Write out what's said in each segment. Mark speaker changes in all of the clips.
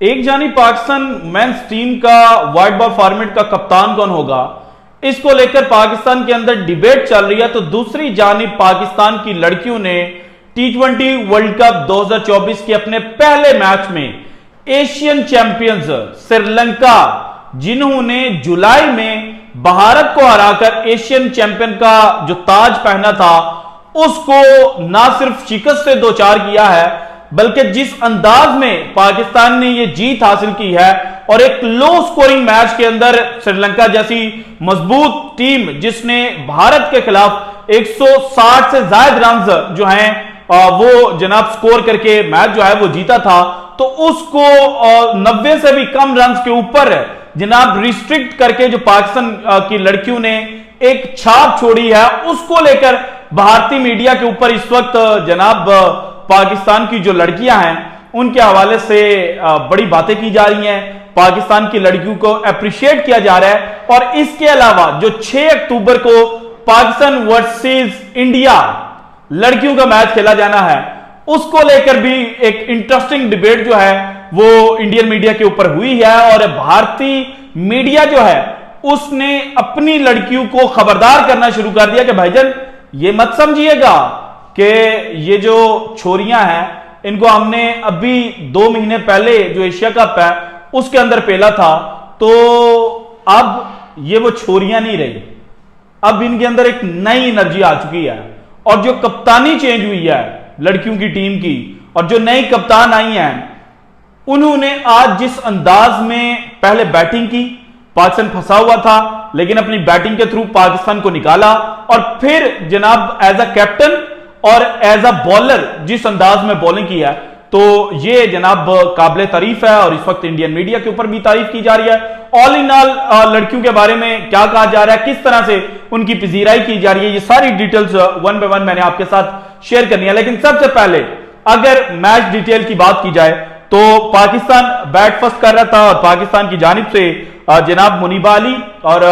Speaker 1: एक जानी Pakistan men's team का व्हाइट बॉल फॉर्मेट का कप्तान कौन होगा, इसको लेकर पाकिस्तान के अंदर डिबेट चल रही है। तो दूसरी जानिब पाकिस्तान की लड़कियों ने T20 वर्ल्ड कप 2024 के अपने पहले मैच में एशियन चैंपियंस श्रीलंका, जिन्होंने जुलाई में भारत को हराकर एशियन चैंपियन का जो ताज पहना था, उसको ना सिर्फ शिकस्त से दो चार किया है, बल्कि जिस अंदाज में पाकिस्तान ने यह जीत हासिल की है और एक लो स्कोरिंग मैच के अंदर श्रीलंका जैसी मजबूत टीम जिसने भारत के खिलाफ 160 से ज्यादा रन जो हैं वो जनाब स्कोर करके मैच जो है वो जीता था, तो उसको 90 से भी कम रन के ऊपर जनाब रिस्ट्रिक्ट करके जो पाकिस्तान की लड़कियों ने एक छाप छोड़ी है, उसको लेकर भारतीय मीडिया के ऊपर इस वक्त जनाब पाकिस्तान की जो लड़कियां हैं उनके हवाले से बड़ी बातें की जा रही हैं। पाकिस्तान की लड़कियों को अप्रिशिएट किया जा रहा है। और इसके अलावा जो 6 अक्टूबर को पाकिस्तान वर्सेस इंडिया लड़कियों का मैच खेला जाना है, उसको लेकर भी एक इंटरेस्टिंग डिबेट जो है वो इंडियन मीडिया के ऊपर हुई है। और भारतीय मीडिया जो है उसने अपनी लड़कियों को खबरदार करना शुरू कर दिया कि भाईजान ये मत समझिएगा कि ये जो छोरियां हैं इनको हमने अभी 2 महीने पहले जो एशिया कप है उसके अंदर पेला था, तो अब ये वो छोरियां नहीं रही, अब इनके अंदर एक नई एनर्जी आ चुकी है। और जो कप्तानी चेंज हुई है लड़कियों की टीम की और जो नई कप्तान आई हैं, उन्होंने आज जिस अंदाज में पहले बैटिंग की, पाकिस्तान फंसा हुआ था लेकिन अपनी बैटिंग के थ्रू पाकिस्तान को निकाला, और फिर जनाब एज अ कैप्टन और एज अ बॉलर जिस अंदाज में बॉलिंग की है, तो ये जनाब काबिल तारीफ है। और इस वक्त इंडियन मीडिया के ऊपर भी तारीफ की जा रही है। ऑल इन ऑल लड़कियों के बारे में क्या कहा जा रहा है, किस तरह से उनकी पजीराई की जा रही है, ये सारी डिटेल्स वन बाय वन मैंने आपके साथ शेयर करनी है। लेकिन सबसे पहले अगर मैच डिटेल की बात की जाए तो पाकिस्तान बैट फर्स्ट कर रहा था और पाकिस्तान की जानिब से जनाब मुनीबा अली और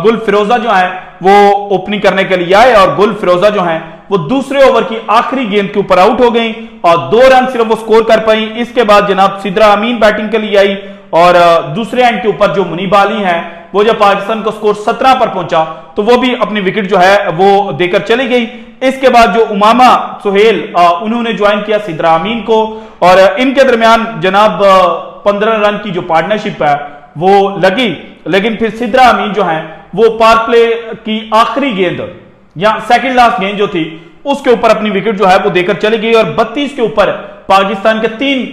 Speaker 1: गुल फिरोजा जो है वो ओपनिंग करने के लिए आए, और गुल फिरोजा जो है वो दूसरे ओवर की आखिरी गेंद के ऊपर आउट हो गई और 2 रन सिर्फ वो स्कोर कर पाई। इसके बाद जनाब सिद्रा अमीन बैटिंग के लिए आई और दूसरे एंड के ऊपर जो मुनीबा अली हैं वो जब पाकिस्तान को स्कोर 17 पर पहुंचा तो वो भी अपनी विकेट जो है वो देकर चली गई। इसके बाद जो उमामा सुहेल उन्होंने ज्वाइन किया सिद्रा अमीन को, और इनके दरमियान जनाब 15 रन की जो पार्टनरशिप है वो लगी। लेकिन फिर सिद्रा अमीन जो है वो पावर प्ले की आखिरी गेंद या सेकंड लास्ट गेंद जो थी उसके ऊपर अपनी विकेट जो है वो देकर चली गई। और 32 के ऊपर पाकिस्तान के 3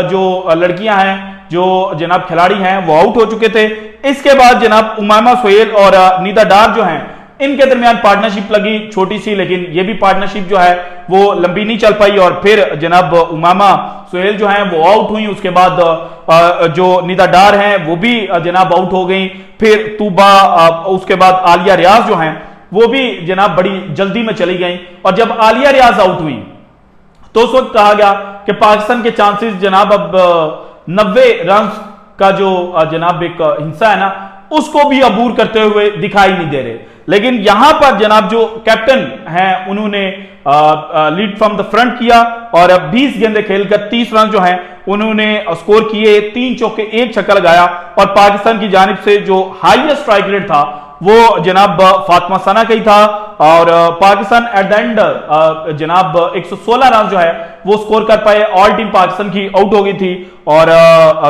Speaker 1: जो लड़कियां हैं, जो जनाब खिलाड़ी हैं, वो आउट हो चुके थे। इसके बाद जनाब उमामा सोहेल और नीदा डार जो हैं इनके दरमियान पार्टनरशिप लगी छोटी सी, लेकिन ये भी पार्टनरशिप जो है वो लंबी नहीं चल पाई और फिर जनाब उमामा सोहेल जो हैं वो आउट हुई। उसके बाद जो नीदा डार हैं वो भी जनाब आउट हो गई। फिर तूबा, उसके बाद आलिया रियाज जो हैं वो भी जनाब बड़ी जल्दी में चली गई। और जब आलिया रियाज आउट हुई तो उस वक्त कहा गया कि पाकिस्तान के चांसेस जनाब अब 90 रन का जो जनाब एक हिस्सा है ना उसको भी अबूर करते हुए दिखाई नहीं दे रहे। लेकिन यहां पर जनाब जो कैप्टन हैं उन्होंने लीड फ्रॉम द फ्रंट किया और 20 गेंदें खेलकर 30 रन जो हैं उन्होंने स्कोर किए, 3 चौके 1 छक्का लगाया। और पाकिस्तान की जानिब से जो हाईएस्ट स्ट्राइक रेट था वो जनाब फातिमा सना का ही था। और पाकिस्तान एट द एंड जनाब 116 रन जो है वो स्कोर कर पाए। ऑल टीम पाकिस्तान की आउट हो गई थी और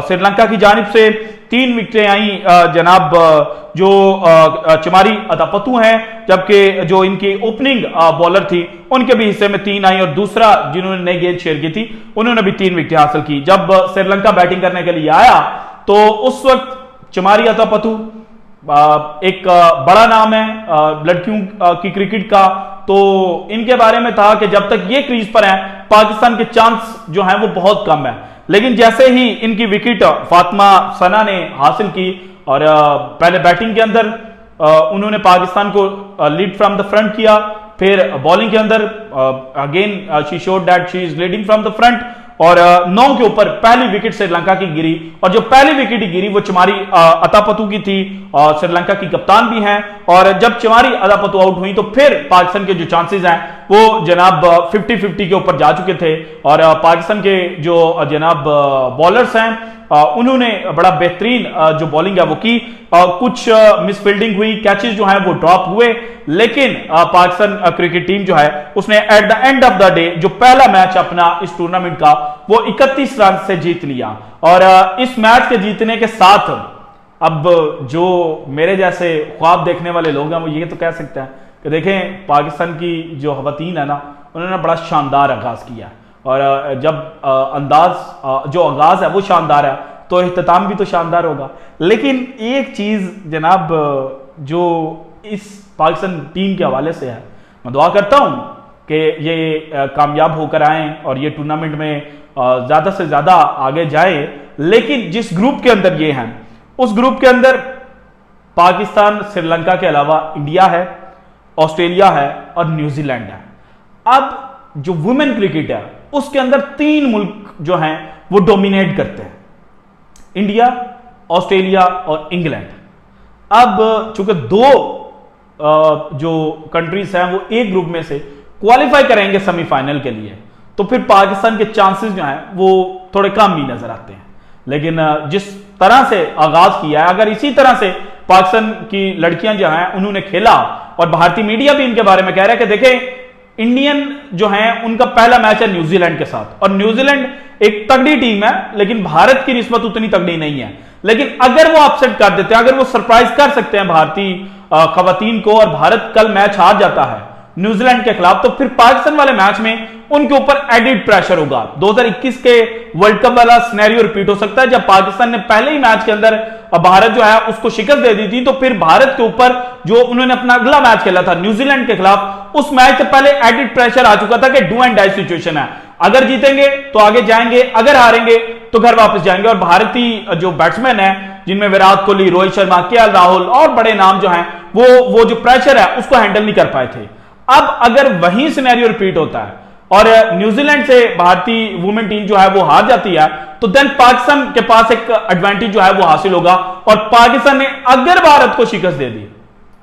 Speaker 1: श्रीलंका की जानिब से 3 विकेटें आई जनाब जो चमारी अतापतु हैं, जबकि जो इनकी ओपनिंग बॉलर थी उनके भी हिस्से में 3 आई और दूसरा जिन्होंने नई गेंद शेयर की थी उन्होंने भी 3 विकेटें हासिल की। जब श्रीलंका बैटिंग करने के लिए आया तो उस वक्त चमारी अतापतु एक बड़ा नाम है लड़कियों की क्रिकेट का, तो इनके बारे में था कि जब तक ये क्रीज पर हैं पाकिस्तान के चांस जो हैं वो बहुत कम है। लेकिन जैसे ही इनकी विकेट फातिमा सना ने हासिल की और पहले बैटिंग के अंदर उन्होंने पाकिस्तान को लीड फ्रॉम द फ्रंट किया, फिर बॉलिंग के अंदर again she showed that she is leading from the front और 9 के ऊपर पहली विकेट श्रीलंका की गिरी। और जो पहली विकेट गिरी वो चमारी अतापतु की थी और श्रीलंका की कप्तान भी हैं। और जब चमारी अतापतु आउट हुई तो फिर पाकिस्तान के जो चांसेस हैं वो जनाब 50-50 के ऊपर जा चुके थे और पाकिस्तान के जो जनाब बॉलर्स हैं उन्होंने बड़ा बेहतरीन जो बॉलिंग है वो की। कुछ मिसफील्डिंग हुई, कैचेस जो हैं वो ड्रॉप हुए, लेकिन पाकिस्तान क्रिकेट टीम जो है उसने at the end of the day जो पहला मैच अपना इस टूर्नामेंट का वो 31 रन से जीत लिया। और इस मैच के जीतने के साथ अब जो मेरे जैसे ख्वाब देखने वाले लोग हैं वो ये तो कह सकते हैं कि देखें पाकिस्तान की जो खवातीन है ना उन्होंने बड़ा शानदार आगाज किया और जब जो आगाज है वो शानदार है तो इख्तिताम भी तो शानदार होगा। लेकिन एक चीज जनाब जो इस पाकिस्तान टीम के हवाले से है, मैं दुआ करता हूं कि ये कामयाब होकर आए और ये टूर्नामेंट में ज्यादा से ज्यादा आगे जाए। लेकिन जिस ग्रुप के अंदर ये हैं उस ग्रुप के अंदर पाकिस्तान श्रीलंका के अलावा इंडिया है, ऑस्ट्रेलिया है और न्यूजीलैंड है। अब जो वुमेन क्रिकेट है उसके अंदर 3 मुल्क जो हैं वो डोमिनेट करते हैं, इंडिया, ऑस्ट्रेलिया और इंग्लैंड। अब चूंकि 2 जो कंट्रीज हैं वो एक ग्रुप में से क्वालिफाई करेंगे सेमीफाइनल के लिए, तो फिर पाकिस्तान के चांसेस जो हैं वो थोड़े कम भी नजर आते हैं। लेकिन जिस तरह से आगाज किया है, अगर इसी तरह से पाकिस्तान की लड़कियां जो हैं उन्होंने खेला और भारतीय मीडिया भी इनके बारे में कह रहा है कि देखें इंडियन जो हैं उनका पहला मैच है न्यूजीलैंड के साथ और न्यूजीलैंड एक तगड़ी टीम है लेकिन भारत की निस्बत उतनी तगड़ी नहीं है। लेकिन अगर वो अपसेट कर देते हैं, अगर वो सरप्राइज कर सकते हैं भारतीय खवातीन को और भारत कल मैच हार जाता है न्यूजीलैंड के खिलाफ, तो फिर पाकिस्तान वाले मैच में उनके ऊपर एडिड प्रेशर होगा। 2021 के वर्ल्ड कप वाला सिनेरियो रिपीट हो सकता है जब पाकिस्तान ने पहले ही मैच के अंदर भारत जो है उसको शिकस्त दे दी थी, तो फिर भारत के ऊपर जो उन्होंने अपना अगला मैच खेला था न्यूजीलैंड के खिलाफ, उस मैच से पहले एडिड प्रेशर आ चुका था कि डू एंड डाई सिचुएशन है, अगर जीतेंगे तो आगे जाएंगे, अगर हारेंगे तो घर वापस जाएंगे। और भारतीय जो बैट्समैन है जिनमें विराट कोहली, रोहित शर्मा, केएल राहुल और बड़े नाम जो हैं वो जो प्रेशर है उसको हैंडल नहीं कर पाए थे। अब अगर वही सिनेरियो रिपीट होता है और न्यूजीलैंड से भारतीय वुमेन टीम जो है वो हार जाती है, तो देन पाकिस्तान के पास एक एडवांटेज जो है वो हासिल होगा और पाकिस्तान ने अगर भारत को शिकस्त दे दी,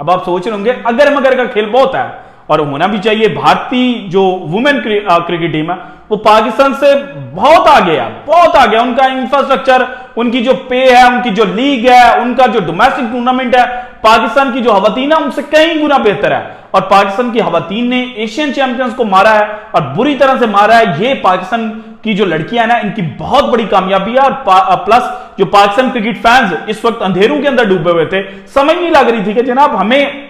Speaker 1: अब आप सोच रहे होंगे अगर मगर का खेल बहुत है और होना भी चाहिए। भारतीय जो वुमेन क्रिकेट टीम है वो पाकिस्तान से बहुत आगे है, बहुत आगे। उनका इंफ्रास्ट्रक्चर, उनकी जो पे है, उनकी जो लीग है, उनका जो डोमेस्टिक टूर्नामेंट है, पाकिस्तान की जो खवातीन है उनसे कई गुना बेहतर है। और पाकिस्तान की खवातीन ने एशियन चैंपियंस को मारा है और बुरी तरह से मारा है। ये पाकिस्तान की जो लड़कियां हैं ना इनकी बहुत बड़ी कामयाबी है। और प्लस जो पाकिस्तान क्रिकेट फैंस इस वक्त अंधेरों के अंदर डूबे हुए थे, समझ नहीं लग रही थी कि जनाब हमें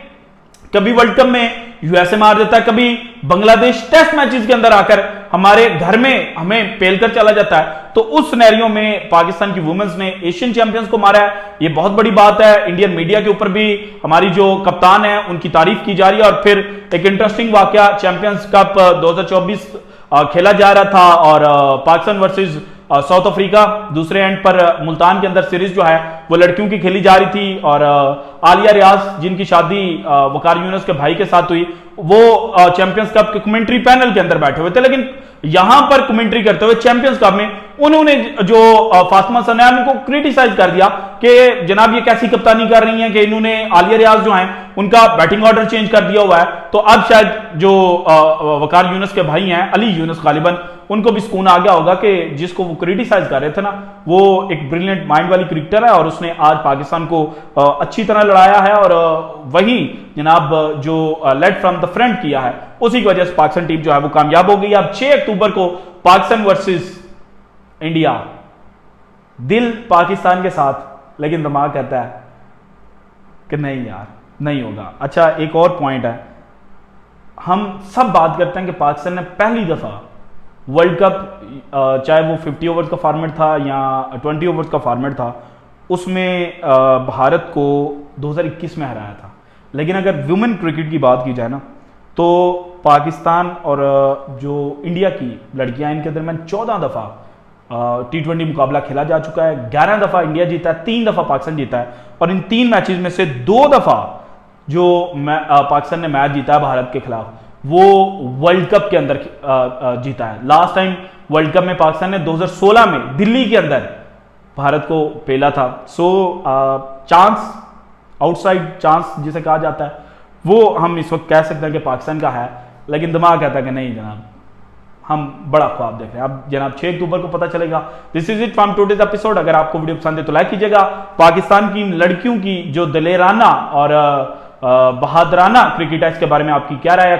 Speaker 1: कभी वर्ल्ड कप में यूएसए मार देता है, कभी बांग्लादेश टेस्ट मैचेस के अंदर आकर हमारे घर में हमें पेलकर चला जाता है। तो उस सिनेरियो में पाकिस्तान की वुमेन्स ने एशियन चैंपियंस को मारा है, ये बहुत बड़ी बात है। इंडियन मीडिया के ऊपर भी हमारी जो कप्तान है उनकी तारीफ की जा रही है। और फिर एक इंटरेस्टिंग वाकया, चैंपियंस कप 2024 खेला जा रहा था और पाकिस्तान वर्सेस साउथ अफ्रीका, दूसरे एंड पर मुल्तान के अंदर सीरीज जो है वो लड़कियों की खेली जा रही थी और आलिया रियाज जिनकी शादी वकार यूनुस के भाई के साथ हुई, वो चैंपियंस कप के कमेंट्री पैनल के अंदर बैठे हुए थे। लेकिन यहां पर कमेंट्री करते हुए चैंपियंस कप में उन्होंने जो फातिमा सनयान को क्रिटिसाइज कर दिया कि जनाब ये कैसी कप्तानी कर रही हैं कि इन्होंने आलिया रियाज जो हैं उनका बैटिंग ऑर्डर चेंज कर दिया हुआ है। तो अब शायद जो वकार यूनुस के भाई हैं, अली यूनुस गालिबन, उनको भी सुकून आ गया होगा कि जिसको वो क्रिटिसाइज कर रहे थे ना वो एक ब्रिलियंट माइंड वाली क्रिकेटर है और उसने आज पाकिस्तान को अच्छी तरह लड़ाया है। और वही जनाब जो लेड फ्रॉम द फ्रंट किया है उसी की वजह से पाकिस्तान टीम जो है वो कामयाब हो गई। अब 6 अक्टूबर को पाकिस्तान वर्सेस इंडिया, दिल पाकिस्तान के साथ लेकिन दिमाग कहता है कि नहीं यार नहीं होगा। अच्छा, एक और पॉइंट है, हम सब बात करते हैं कि पाकिस्तान ने पहली दफा वर्ल्ड कप, चाहे वो 50 ओवर्स का फॉर्मेट था या 20 ओवर्स का फॉर्मेट था, उसमें भारत को 2021 में हराया था। लेकिन अगर वुमेन क्रिकेट की बात की जाए ना तो पाकिस्तान और जो इंडिया की लड़कियां इनके दरमियान 14 दफा T20 मुकाबला खेला जा चुका है। 11 दफा इंडिया जीता है, 3 दफा पाकिस्तान जीता है और इन 3 मैचेस में से 2 दफा जो पाकिस्तान ने मैच जीता है भारत के खिलाफ वो वर्ल्ड कप के अंदर जीता है। लास्ट टाइम वर्ल्ड कप में पाकिस्तान ने 2016 में दिल्ली के अंदर भारत को पेला था। सो चांस, आउटसाइड चांस जिसे कहा जाता है, वो हम इस वक्त कह सकते हैं कि पाकिस्तान का है। लेकिन दिमाग कहता कि नहीं जनाब, हम बड़ा ख्वाब देख रहे हैं। अब जनाब 6 अक्टूबर को पता चलेगा। This is it from today's episode. अगर आपको वीडियो पसंद है तो लाइक कीजिएगा। पाकिस्तान की लड़कियों की जो दलेराना और बहादराना क्रिकेट है, इसके बारे में आपकी क्या राय है?